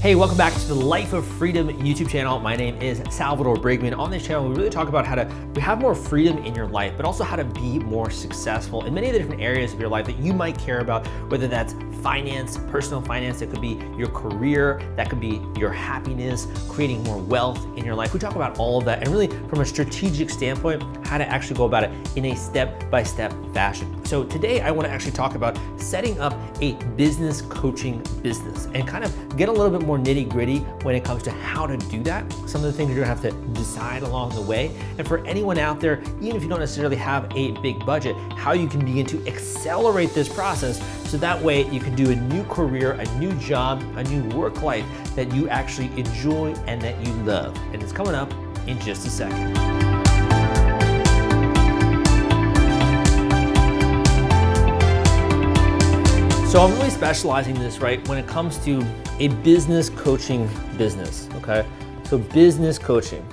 Hey, welcome back to the Life of Freedom YouTube channel. My name is Salvador Brigman. On this channel, we really talk about how to have more freedom in your life, but also how to be more successful in many of the different areas of your life that you might care about, whether that's finance, personal finance, it could be your career, that could be your happiness, creating more wealth in your life. We talk about all of that and really from a strategic standpoint, how to actually go about it in a step-by-step fashion. So today I want to actually talk about setting up a business coaching business and kind of get a little bit more nitty-gritty when it comes to how to do that. Some of the things you're gonna have to decide along the way. And for anyone out there, even if you don't necessarily have a big budget, how you can begin to accelerate this process so that way you can do a new career, a new job, a new work life that you actually enjoy and that you love. And it's coming up in just a second. So I'm really specializing this, right, when it comes to a business coaching business, okay? So business coaching.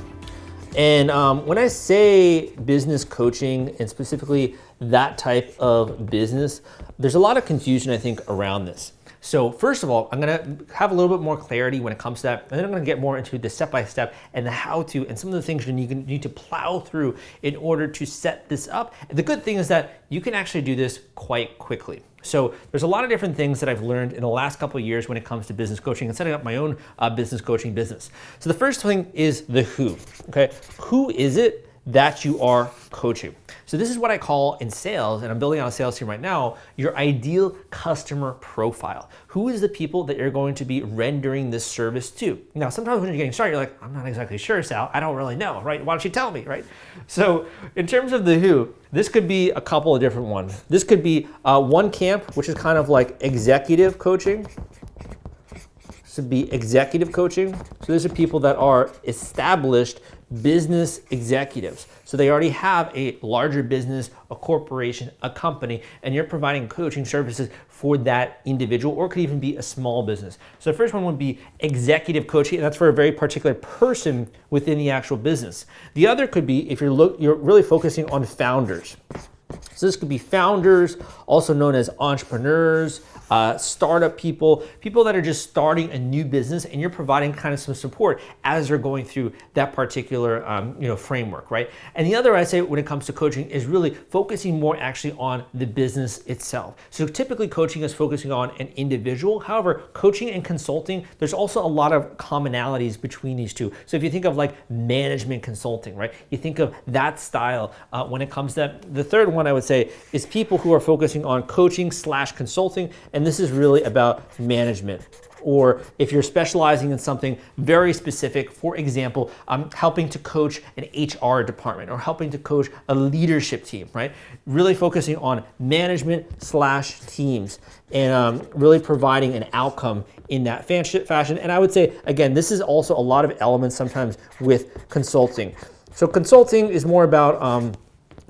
And when I say business coaching and specifically that type of business, there's a lot of confusion, I think, around this. So first of all, I'm gonna have a little bit more clarity when it comes to that, and then I'm gonna get more into the step-by-step and the how-to and some of the things you need to plow through in order to set this up. And the good thing is that you can actually do this quite quickly. So there's a lot of different things that I've learned in the last couple of years when it comes to business coaching and setting up my own business coaching business. So the first thing is the who, okay? Who is it that you are coaching? So this is what I call in sales, and I'm building out a sales team right now, your ideal customer profile. Who is the people that you're going to be rendering this service to? Now, sometimes when you're getting started, you're like, I'm not exactly sure, Sal. I don't really know, right? Why don't you tell me, right? So in terms of the who, this could be a couple of different ones. This could be one camp, which is kind of like executive coaching. This would be executive coaching. So these are people that are established business executives. So they already have a larger business, a corporation, a company, and you're providing coaching services for that individual, or it could even be a small business. So the first one would be executive coaching, and that's for a very particular person within the actual business. The other could be if you're really focusing on founders. So this could be founders, also known as entrepreneurs, startup people that are just starting a new business, and you're providing kind of some support as they're going through that particular framework, right? And the other, I say, when it comes to coaching is really focusing more actually on the business itself. So typically coaching is focusing on an individual. However, coaching and consulting, there's also a lot of commonalities between these two. So if you think of like management consulting, right? You think of that style when it comes to that. The third one I would say is people who are focusing on coaching / consulting, and this is really about management. Or if you're specializing in something very specific, for example, helping to coach an HR department or helping to coach a leadership team, right? Really focusing on management / teams and really providing an outcome in that fashion. And I would say, again, this is also a lot of elements sometimes with consulting. So consulting is more about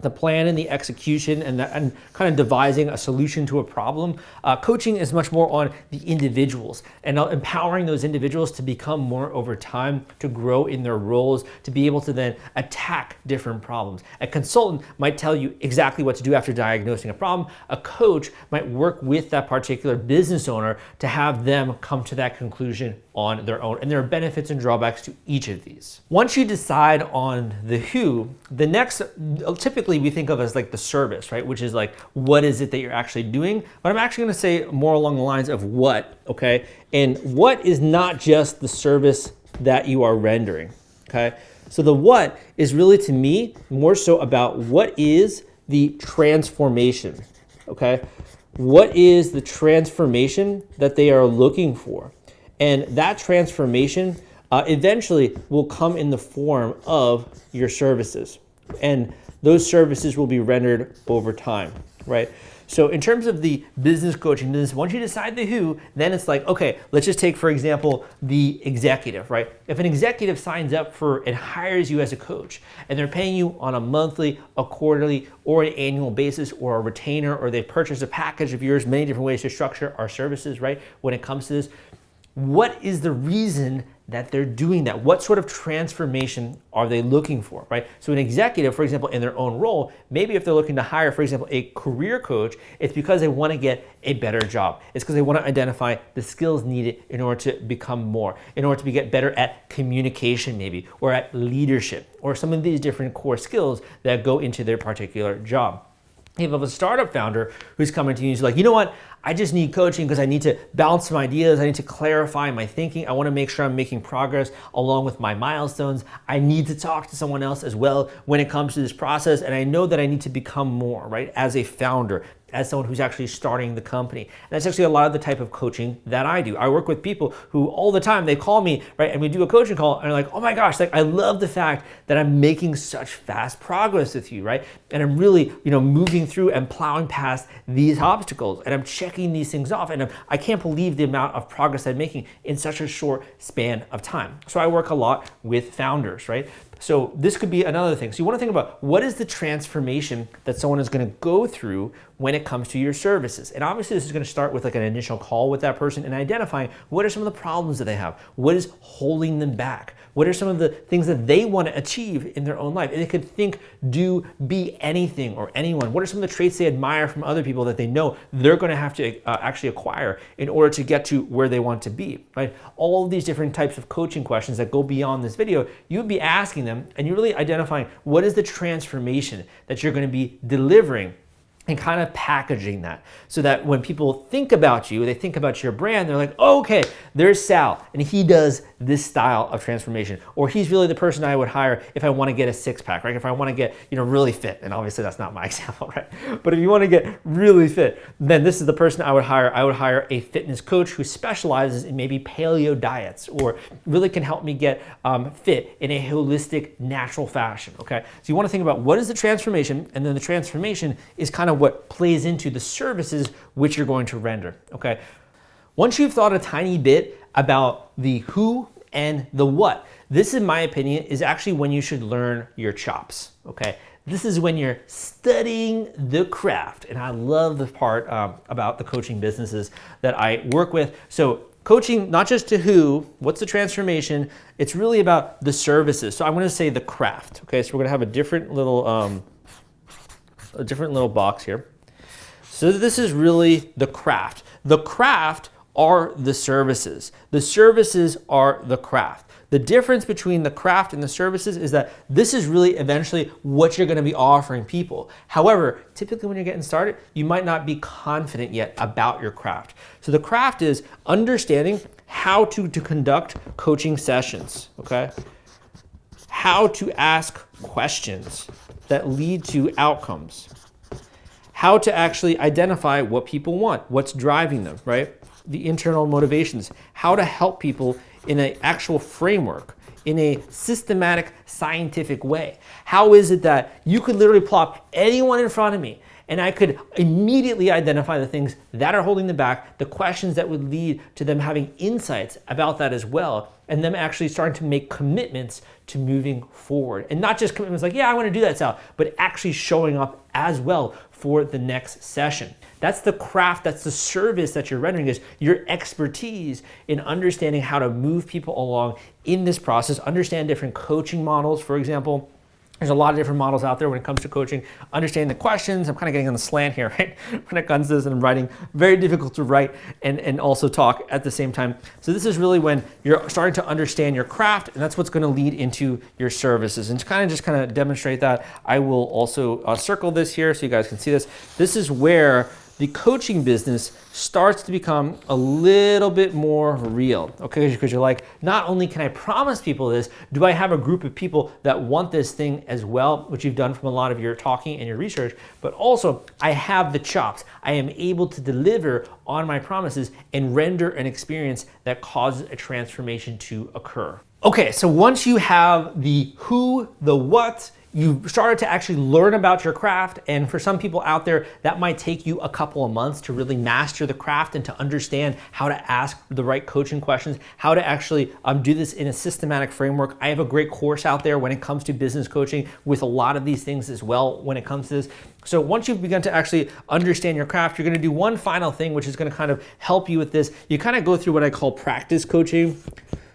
the plan and the execution and kind of devising a solution to a problem. Coaching is much more on the individuals and empowering those individuals to become more over time, to grow in their roles, to be able to then attack different problems. A consultant might tell you exactly what to do after diagnosing a problem. A coach might work with that particular business owner to have them come to that conclusion on their own. And there are benefits and drawbacks to each of these. Once you decide on the who, the next, typically we think of as like the service, right? Which is like, what is it that you're actually doing? But I'm actually gonna say more along the lines of what, okay? And what is not just the service that you are rendering, okay? So the what is really, to me, more so about what is the transformation, okay? What is the transformation that they are looking for? And that transformation eventually will come in the form of your services. And those services will be rendered over time, right? So in terms of the business coaching business, once you decide the who, then it's like, okay, let's just take, for example, the executive, right? If an executive signs up for and hires you as a coach, and they're paying you on a monthly, a quarterly, or an annual basis, or a retainer, or they purchase a package of yours, many different ways to structure our services, right? When it comes to this, what is the reason that they're doing that? What sort of transformation are they looking for, right? So an executive, for example, in their own role, maybe if they're looking to hire, for example, a career coach, it's because they want to get a better job. It's because they want to identify the skills needed in order to become more, in order to get better at communication maybe, or at leadership, or some of these different core skills that go into their particular job. If you have a startup founder who's coming to you and is like, you know what, I just need coaching because I need to bounce some ideas. I need to clarify my thinking. I want to make sure I'm making progress along with my milestones. I need to talk to someone else as well when it comes to this process. And I know that I need to become more, right, as a founder, as someone who's actually starting the company. And that's actually a lot of the type of coaching that I do. I work with people who all the time, they call me, right, and we do a coaching call, and they're like, oh my gosh, like I love the fact that I'm making such fast progress with you, right? And I'm really, moving through and plowing past these obstacles, and I'm checking these things off, and I can't believe the amount of progress I'm making in such a short span of time. So I work a lot with founders, right? So this could be another thing. So you want to think about what is the transformation that someone is going to go through when it comes to your services. And obviously this is going to start with like an initial call with that person and identifying what are some of the problems that they have, what is holding them back, what are some of the things that they want to achieve in their own life. And they could think, do, be anything or anyone. What are some of the traits they admire from other people that they know they're going to have to actually acquire in order to get to where they want to be, right? All of these different types of coaching questions that go beyond this video, you would be asking them, and you're really identifying what is the transformation that you're going to be delivering, and kind of packaging that so that when people think about you, they think about your brand, they're like, oh, okay, there's Sal, and he does this style of transformation, or he's really the person I would hire if I want to get a six-pack, right? If I want to get, really fit, and obviously that's not my example, right? But if you want to get really fit, then this is the person I would hire. I would hire a fitness coach who specializes in maybe paleo diets, or really can help me get fit in a holistic, natural fashion, okay? So you want to think about what is the transformation, and then the transformation is kind of what plays into the services which you're going to render, okay? Once you've thought a tiny bit about the who and the what, this, in my opinion, is actually when you should learn your chops, okay? This is when you're studying the craft. And I love the part about the coaching businesses that I work with. So coaching, not just to who, what's the transformation, it's really about the services. So I'm gonna say the craft, okay? So we're gonna have a different little box here. So this is really the craft. The craft are the services. The services are the craft. The difference between the craft and the services is that this is really eventually what you're going to be offering people. However, typically when you're getting started, you might not be confident yet about your craft. So the craft is understanding how to conduct coaching sessions, okay? How to ask questions that lead to outcomes. How to actually identify what people want, what's driving them, right? The internal motivations. How to help people in an actual framework, in a systematic, scientific way. How is it that you could literally plop anyone in front of me and I could immediately identify the things that are holding them back, the questions that would lead to them having insights about that as well, and them actually starting to make commitments to moving forward. And not just commitments like, yeah, I want to do that, Sal, but actually showing up as well for the next session. That's the craft, that's the service that you're rendering, is your expertise in understanding how to move people along in this process, understand different coaching models, for example. There's a lot of different models out there when it comes to coaching. Understanding the questions, I'm kind of getting on the slant here, right? When it comes to this, and I'm writing, very difficult to write and also talk at the same time. So this is really when you're starting to understand your craft, and that's what's going to lead into your services. And to kind of demonstrate that, I will also circle this here so you guys can see this. This is where the coaching business starts to become a little bit more real, okay? Because you're like, not only can I promise people this, do I have a group of people that want this thing as well, which you've done from a lot of your talking and your research, but also I have the chops. I am able to deliver on my promises and render an experience that causes a transformation to occur. Okay, so once you have the who, the what, you've started to actually learn about your craft, and for some people out there, that might take you a couple of months to really master the craft and to understand how to ask the right coaching questions, how to actually do this in a systematic framework. I have a great course out there when it comes to business coaching with a lot of these things as well when it comes to this. So once you've begun to actually understand your craft, you're gonna do one final thing, which is gonna kind of help you with this. You kind of go through what I call practice coaching.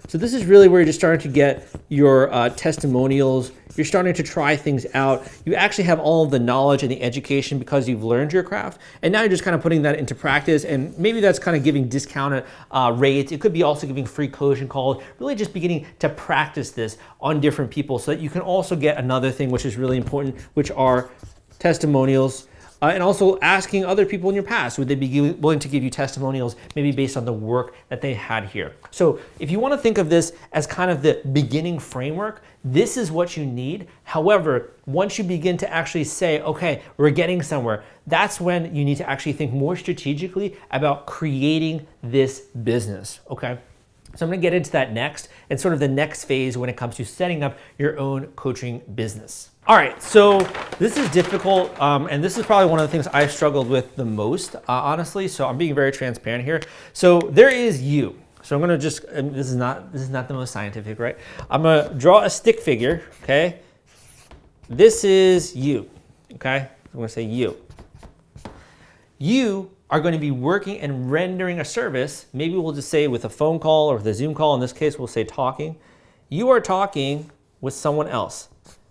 So this is really where you're just starting to get your testimonials. You're starting to try things out. You actually have all of the knowledge and the education because you've learned your craft. And now you're just kind of putting that into practice. And maybe that's kind of giving discounted rates. It could be also giving free coaching calls, really just beginning to practice this on different people so that you can also get another thing which is really important, which are testimonials. And also asking other people in your past, would they be willing to give you testimonials, maybe based on the work that they had here. So if you want to think of this as kind of the beginning framework, this is what you need. However, once you begin to actually say, okay, we're getting somewhere, that's when you need to actually think more strategically about creating this business, okay? So I'm gonna get into that next, and sort of the next phase when it comes to setting up your own coaching business. All right, so this is difficult, and this is probably one of the things I've struggled with the most, honestly, so I'm being very transparent here. So there is you. So I'm gonna just, this is not the most scientific, right? I'm gonna draw a stick figure, okay? This is you, okay? I'm gonna say you. You are going to be working and rendering a service. Maybe we'll just say with a phone call or with a Zoom call. In this case, we'll say talking. You are talking with someone else.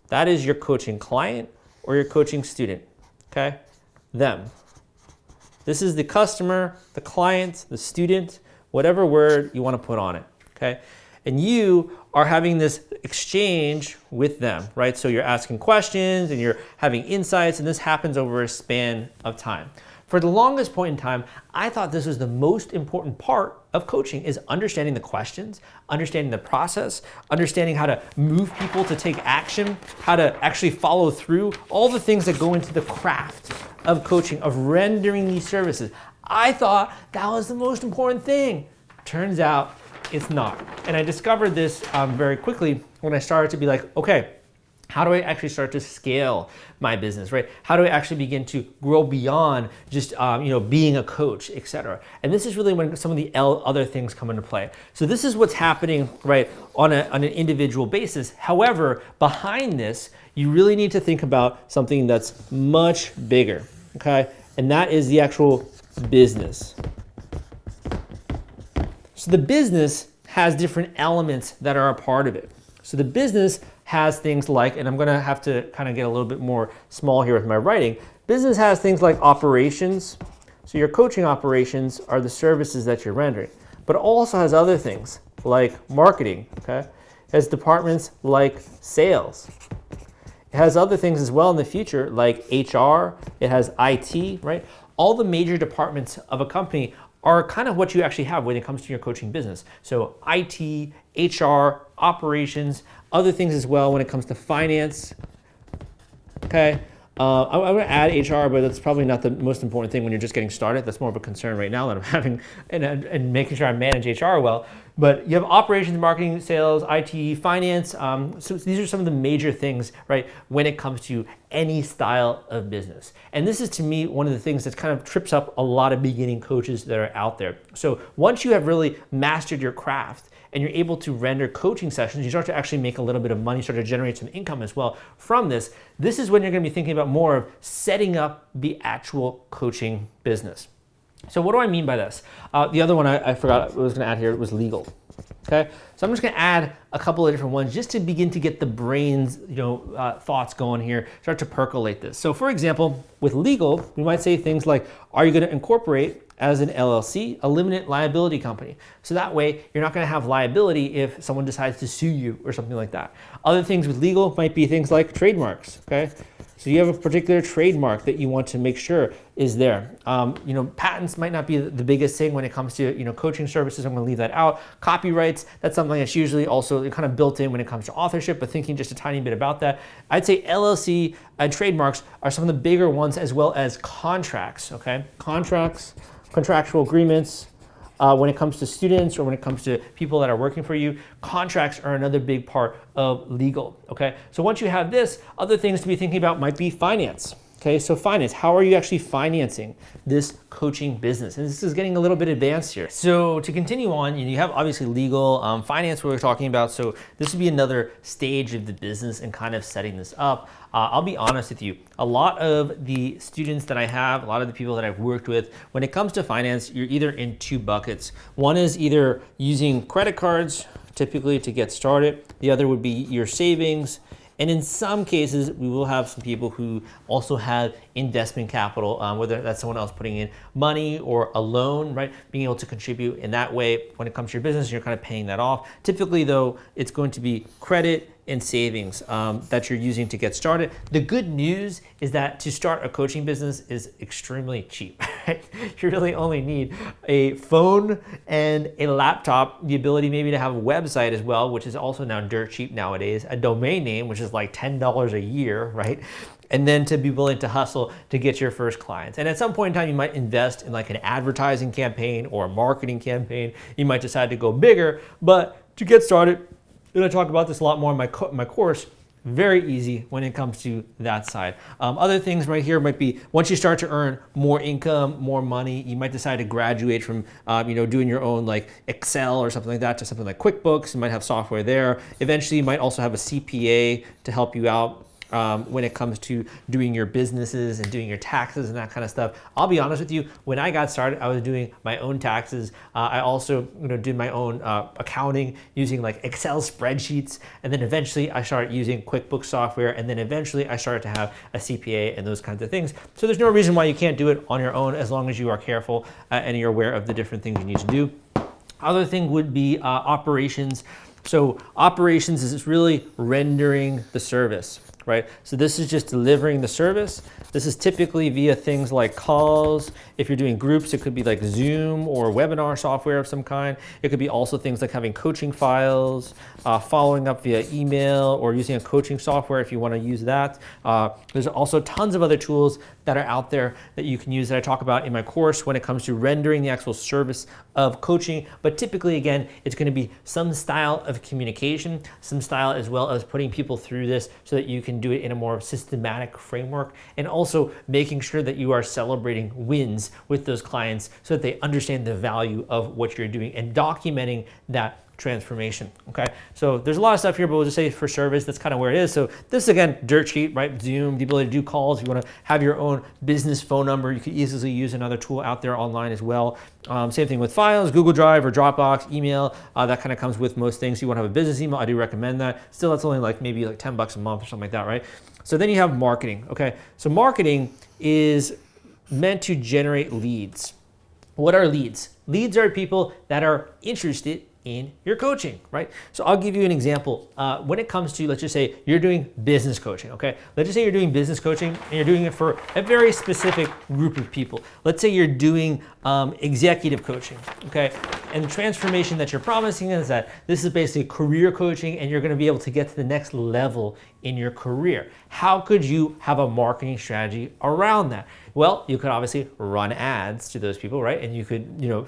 That is your coaching client or your coaching student, okay? Them. This is the customer, the client, the student, whatever word you want to put on it, okay? And you are having this exchange with them, right? So you're asking questions and you're having insights, and this happens over a span of time. For the longest point in time, I thought this was the most important part of coaching, is understanding the questions, understanding the process, understanding how to move people to take action, how to actually follow through, all the things that go into the craft of coaching, of rendering these services. I thought that was the most important thing. Turns out it's not. And I discovered this very quickly when I started to be like, okay, how do I actually start to scale my business, right? How do I actually begin to grow beyond just being a coach, etc.? And this is really when some of the other things come into play. So this is what's happening, right, on an individual basis. However, behind this, you really need to think about something that's much bigger, okay? And that is the actual business. So the business has different elements that are a part of it. So the business has things like, and I'm gonna have to kind of get a little bit more small here with my writing, business has things like operations. So your coaching operations are the services that you're rendering, but it also has other things like marketing, okay? It has departments like sales. It has other things as well in the future like HR, it has IT, right? All the major departments of a company are kind of what you actually have when it comes to your coaching business. So IT, HR, operations, other things as well when it comes to finance, okay? I'm gonna add HR, but that's probably not the most important thing when you're just getting started. That's more of a concern right now that I'm having and making sure I manage HR well. But you have operations, marketing, sales, IT, finance. So these are some of the major things, right, when it comes to any style of business. And this is, to me, one of the things that kind of trips up a lot of beginning coaches that are out there. So once you have really mastered your craft and you're able to render coaching sessions, you start to actually make a little bit of money, start to generate some income as well from this. This is when you're gonna be thinking about more of setting up the actual coaching business. So what do I mean by this? The other one I forgot I was gonna add here was legal, okay? So I'm just gonna add a couple of different ones just to begin to get the brain's thoughts going here, start to percolate this. So for example, with legal, we might say things like, are you gonna incorporate as an LLC, a limited liability company? So that way you're not gonna have liability if someone decides to sue you or something like that. Other things with legal might be things like trademarks, okay? So you have a particular trademark that you want to make sure is there. Patents might not be the biggest thing when it comes to coaching services. I'm going to leave that out. Copyrights, that's something that's usually also kind of built in when it comes to authorship, but thinking just a tiny bit about that. I'd say LLC and trademarks are some of the bigger ones, as well as contracts, okay? Contracts, contractual agreements. When it comes to students or when it comes to people that are working for you, contracts are another big part of legal, okay? So once you have this, other things to be thinking about might be finance, okay? So finance, how are you actually financing this coaching business? And this is getting a little bit advanced here. So to continue on, you have obviously legal, finance, what we're talking about. So this would be another stage of the business and kind of setting this up. I'll be honest with you, a lot of the students that I have, a lot of the people that I've worked with, when it comes to finance, you're either in two buckets. One is either using credit cards typically to get started. The other would be your savings. And in some cases, we will have some people who also have investment capital, whether that's someone else putting in money or a loan, right? Being able to contribute in that way when it comes to your business, you're kind of paying that off. Typically, though, it's going to be credit and savings that you're using to get started. The good news is that to start a coaching business is extremely cheap, right? You really only need a phone and a laptop, the ability maybe to have a website as well, which is also now dirt cheap nowadays, a domain name, which is like $10 a year, right? And then to be willing to hustle to get your first clients. And at some point in time, you might invest in like an advertising campaign or a marketing campaign. You might decide to go bigger, but to get started, and I talk about this a lot more in my course, very easy when it comes to that side. Other things right here might be once you start to earn more income, more money, you might decide to graduate from doing your own like Excel or something like that to something like QuickBooks. You might have software there. Eventually, you might also have a CPA to help you out when it comes to doing your businesses and doing your taxes and that kind of stuff. I'll be honest with you, when I got started, I was doing my own taxes. I also did my own accounting using like Excel spreadsheets. And then eventually I started using QuickBooks software. And then eventually I started to have a CPA and those kinds of things. So there's no reason why you can't do it on your own as long as you are careful and you're aware of the different things you need to do. Other thing would be operations. So operations is really rendering the service, right? So this is just delivering the service. This is typically via things like calls. If you're doing groups, it could be like Zoom or webinar software of some kind. It could be also things like having coaching files, following up via email, or using a coaching software if you want to use that. There's also tons of other tools that are out there that you can use that I talk about in my course when it comes to rendering the actual service of coaching. But typically, again, it's going to be some style of communication, some style as well as putting people through this so that you can do it in a more systematic framework, and also making sure that you are celebrating wins with those clients so that they understand the value of what you're doing and documenting that transformation. Okay, so there's a lot of stuff here, but we'll just say for service, that's kind of where it is. So this is, again, dirt cheap, right? Zoom, the ability to do calls. If you want to have your own business phone number, you could easily use another tool out there online as well. Same thing with files, Google Drive or Dropbox, email. That kind of comes with most things. You want to have a business email, I do recommend that. Still, that's only like maybe like $10 a month or something like that, right? So then you have marketing. Okay, so marketing is meant to generate leads. What are leads? Leads are people that are interested in your coaching, right? So I'll give you an example. When it comes to, let's just say you're doing business coaching, okay? Let's just say you're doing business coaching and you're doing it for a very specific group of people. Let's say you're doing executive coaching, okay? And the transformation that you're promising is that this is basically career coaching and you're gonna be able to get to the next level in your career. How could you have a marketing strategy around that? Well, you could obviously run ads to those people, right? And you could,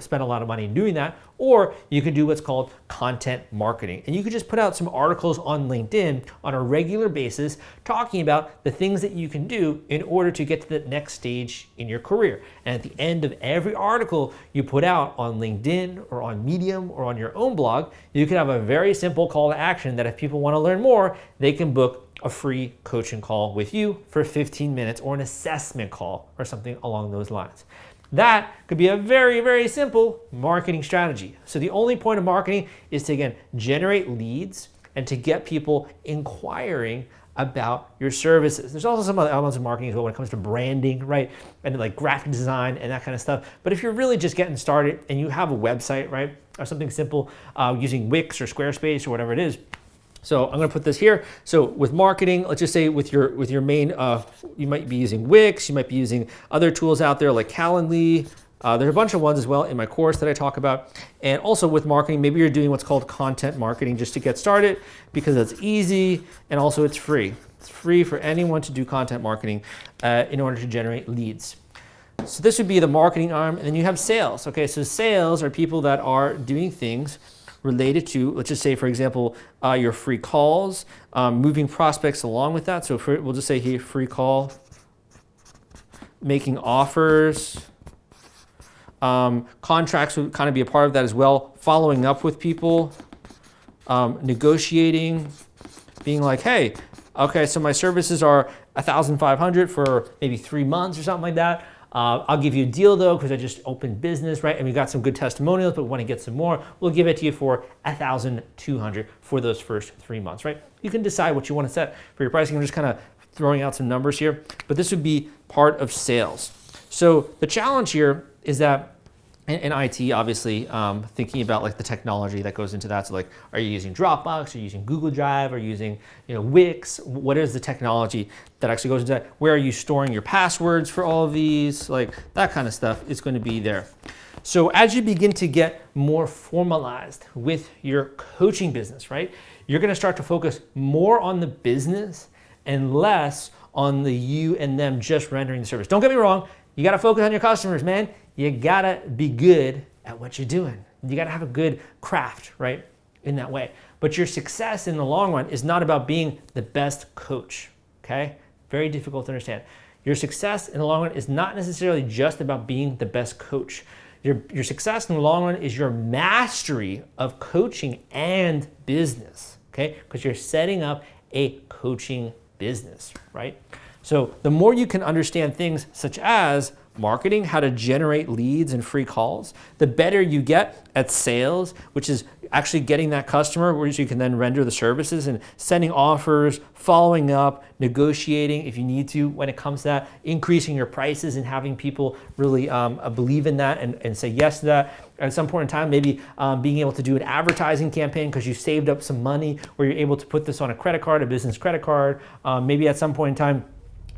spend a lot of money doing that, or you could do what's called content marketing. And you could just put out some articles on LinkedIn on a regular basis talking about the things that you can do in order to get to the next stage in your career. And at the end of every article you put out on LinkedIn or on Medium or on your own blog, you can have a very simple call to action that if people want to learn more, they can book a free coaching call with you for 15 minutes or an assessment call or something along those lines. That could be a very, very simple marketing strategy. So the only point of marketing is to, again, generate leads and to get people inquiring about your services. There's also some other elements of marketing as well when it comes to branding, right? And like graphic design and that kind of stuff. But if you're really just getting started and you have a website, right? Or something simple using Wix or Squarespace or whatever it is. So I'm going to put this here. So with marketing, let's just say with your main, you might be using Wix, you might be using other tools out there like Calendly. There's a bunch of ones as well in my course that I talk about. And also with marketing, maybe you're doing what's called content marketing just to get started because it's easy and also it's free. It's free for anyone to do content marketing in order to generate leads. So this would be the marketing arm, and then you have sales. Okay, so sales are people that are doing things related to, let's just say, for example, your free calls, moving prospects along with that. So we'll just say here, free call, making offers, contracts would kind of be a part of that as well, following up with people, negotiating, being like, hey, okay, so my services are $1,500 for maybe 3 months or something like that. I'll give you a deal though, because I just opened business, right? And we got some good testimonials, but we want to get some more. We'll give it to you for $1,200 for those first 3 months, right? You can decide what you want to set for your pricing. I'm just kind of throwing out some numbers here, but this would be part of sales. So the challenge here is that in IT, obviously, thinking about like the technology that goes into that. So like, are you using Dropbox? Are you using Google Drive? Are you using, Wix? What is the technology that actually goes into that? Where are you storing your passwords for all of these? Like that kind of stuff is going to be there. So as you begin to get more formalized with your coaching business, right, you're going to start to focus more on the business and less on the you and them just rendering the service. Don't get me wrong. You got to focus on your customers, man. You got to be good at what you're doing. You got to have a good craft, right, in that way. But your success in the long run is not about being the best coach, okay? Very difficult to understand. Your success in the long run is not necessarily just about being the best coach. Your success in the long run is your mastery of coaching and business, okay? Because you're setting up a coaching business, right? So the more you can understand things such as marketing, how to generate leads and free calls, the better you get at sales, which is actually getting that customer where you can then render the services and sending offers, following up, negotiating if you need to when it comes to that, increasing your prices and having people really believe in that and say yes to that. At some point in time, maybe being able to do an advertising campaign because you saved up some money where you're able to put this on a credit card, a business credit card. Maybe at some point in time,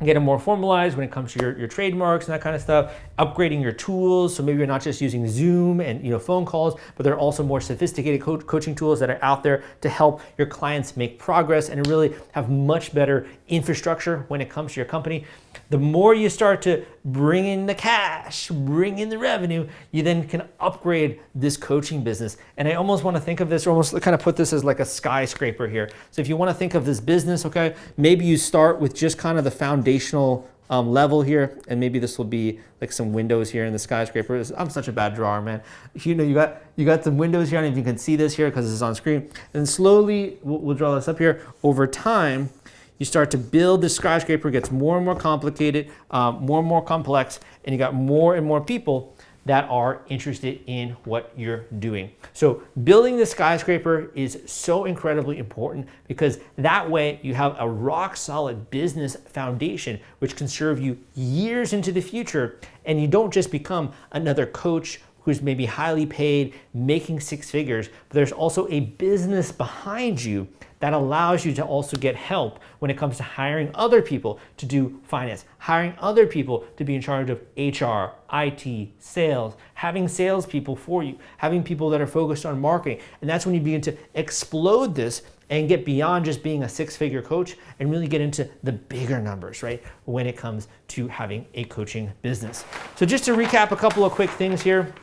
get it more formalized when it comes to your trademarks and that kind of stuff, upgrading your tools. So maybe you're not just using Zoom and phone calls, but there are also more sophisticated coaching tools that are out there to help your clients make progress and really have much better infrastructure when it comes to your company. The more you start to bring in the cash, bring in the revenue, you then can upgrade this coaching business. And I almost want to think of this, or almost kind of put this as like a skyscraper here. So if you want to think of this business, okay, maybe you start with just kind of the foundational level here, and maybe this will be like some windows here in the skyscraper. I'm such a bad drawer, man. You got some windows here. I don't know if you can see this here because this is on screen. And slowly, we'll draw this up here. Over time, you start to build the skyscraper, gets more and more complicated, more and more complex, and you got more and more people that are interested in what you're doing. So building the skyscraper is so incredibly important because that way you have a rock solid business foundation which can serve you years into the future, and you don't just become another coach who's maybe highly paid, making six figures, but there's also a business behind you that allows you to also get help when it comes to hiring other people to do finance, hiring other people to be in charge of HR, IT, sales, having salespeople for you, having people that are focused on marketing. And that's when you begin to explode this and get beyond just being a six-figure coach and really get into the bigger numbers, right? When it comes to having a coaching business. So just to recap a couple of quick things here.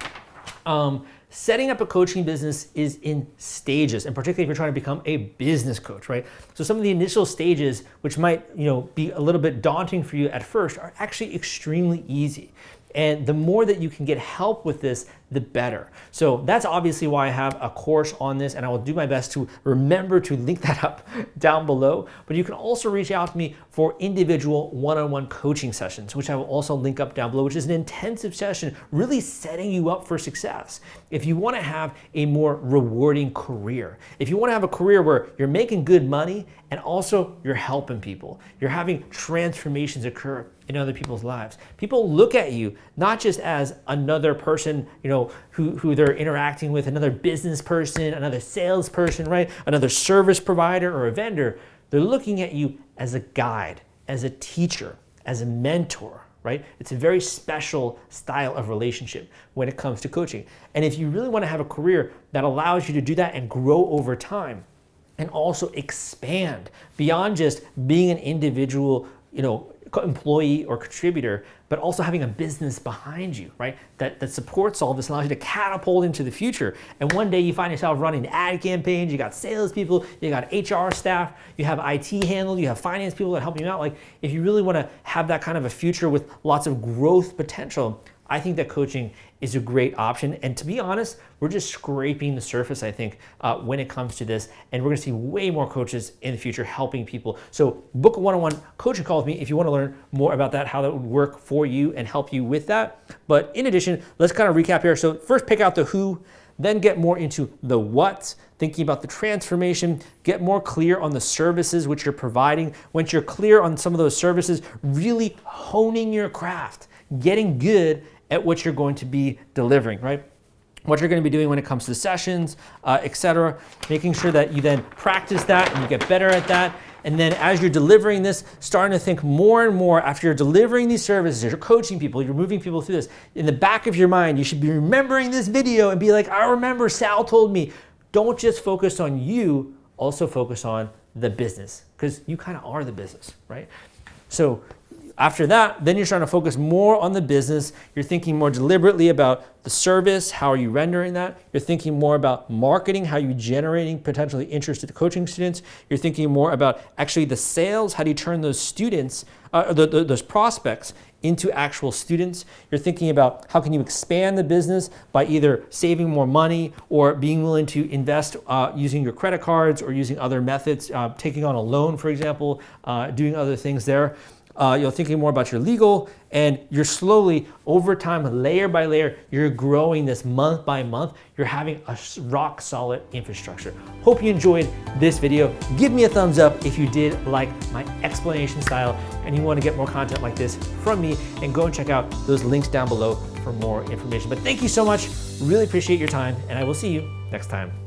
Setting up a coaching business is in stages, and particularly if you're trying to become a business coach, right? So some of the initial stages, which might be a little bit daunting for you at first, are actually extremely easy. And the more that you can get help with this, the better. So that's obviously why I have a course on this, and I will do my best to remember to link that up down below. But you can also reach out to me for individual one-on-one coaching sessions, which I will also link up down below, which is an intensive session really setting you up for success. If you want to have a more rewarding career, if you want to have a career where you're making good money and also you're helping people, you're having transformations occur in other people's lives. People look at you not just as another person, who they're interacting with, another business person, another salesperson, right? Another service provider or a vendor. They're looking at you as a guide, as a teacher, as a mentor, right? It's a very special style of relationship when it comes to coaching. And if you really want to have a career that allows you to do that and grow over time and also expand beyond just being an individual, employee or contributor, but also having a business behind you, right? That supports all this, allows you to catapult into the future. And one day you find yourself running ad campaigns, you got salespeople, you got HR staff, you have IT handled, you have finance people that help you out. Like if you really want to have that kind of a future with lots of growth potential, I think that coaching is a great option. And to be honest, we're just scraping the surface, I think, when it comes to this. And we're gonna see way more coaches in the future helping people. So book a one-on-one coaching call with me if you wanna learn more about that, how that would work for you and help you with that. But in addition, let's kind of recap here. So first pick out the who, then get more into the what, thinking about the transformation, get more clear on the services which you're providing. Once you're clear on some of those services, really honing your craft, getting good at what you're going to be delivering, right? What you're going to be doing when it comes to sessions, etc. Making sure that you then practice that and you get better at that. And then as you're delivering this, starting to think more and more after you're delivering these services, you're coaching people, you're moving people through this. In the back of your mind, you should be remembering this video and be like, I remember Sal told me. Don't just focus on you, also focus on the business, because you kind of are the business, right? So after that, then you're trying to focus more on the business. You're thinking more deliberately about the service. How are you rendering that? You're thinking more about marketing. How are you generating potentially interested coaching students? You're thinking more about actually the sales. How do you turn those students, those prospects into actual students? You're thinking about how can you expand the business by either saving more money or being willing to invest using your credit cards or using other methods, taking on a loan, for example, doing other things there. You're thinking more about your legal, and you're slowly, over time, layer by layer, you're growing this month by month. You're having a rock solid infrastructure. Hope you enjoyed this video. Give me a thumbs up if you did like my explanation style and you want to get more content like this from me, and go and check out those links down below for more information. But thank you so much. Really appreciate your time, and I will see you next time.